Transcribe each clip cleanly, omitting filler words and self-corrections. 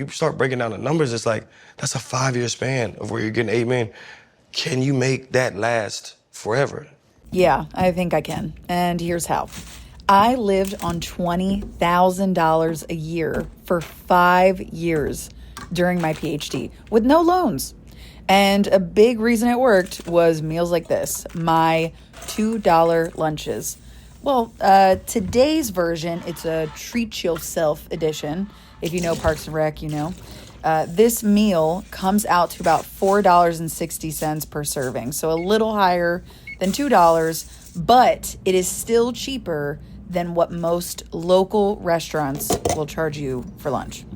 You start breaking down the numbers, it's like, that's a 5-year span of where you're getting 8 million. Can you make that last forever? Yeah, I think I can. And here's how. I lived on $20,000 a year for 5 years during my PhD with no loans. And a big reason it worked was meals like this, my $2 lunches. Well, today's version, it's a Treat Yourself edition. If you know Parks and Rec, you know. This meal comes out to about $4.60 per serving, so a little higher than $2, but it is still cheaper than what most local restaurants will charge you for lunch.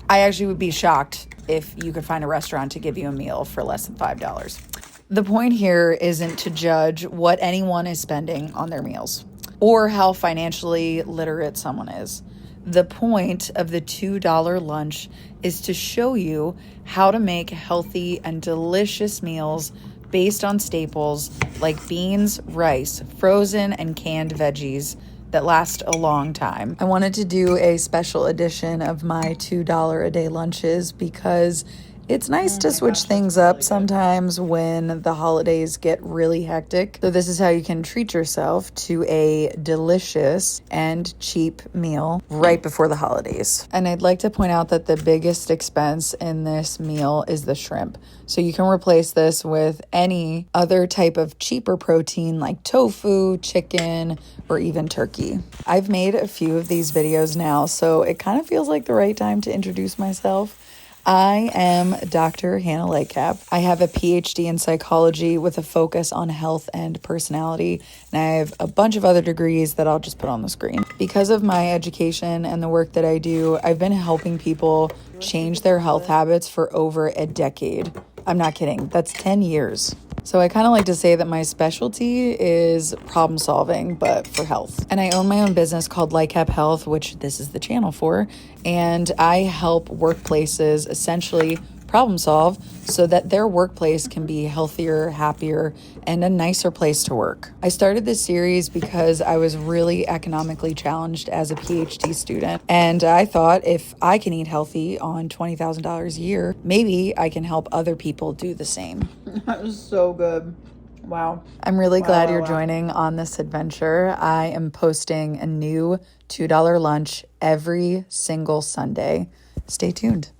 I actually would be shocked if you could find a restaurant to give you a meal for less than $5. The point here isn't to judge what anyone is spending on their meals or how financially literate someone is. The point of the $2 lunch is to show you how to make healthy and delicious meals based on staples like beans, rice, frozen and canned veggies that last a long time. I wanted to do a special edition of my $2 a day lunches because it's nice to switch things up sometimes when the holidays get really hectic. So this is how you can treat yourself to a delicious and cheap meal right before the holidays. And I'd like to point out that the biggest expense in this meal is the shrimp. So you can replace this with any other type of cheaper protein like tofu, chicken, or even turkey. I've made a few of these videos now, so it kind of feels like the right time to introduce myself. I am Dr. Hannah Lightcap. I have a PhD in psychology with a focus on health and personality, and I have a bunch of other degrees that I'll just put on the screen. Because of my education and the work that I do, I've been helping people change their health habits for over a decade. I'm not kidding. That's 10 years. So I kind of like to say that my specialty is problem solving, but for health. And I own my own business called Lightcap Health, which this is the channel for. And I help workplaces essentially problem solve so that their workplace can be healthier, happier, and a nicer place to work. I started this series because I was really economically challenged as a PhD student. And I thought if I can eat healthy on $20,000 a year, maybe I can help other people do the same. That was so good. Wow. I'm really glad you're joining on this adventure. I am posting a new $2 lunch every single Sunday. Stay tuned.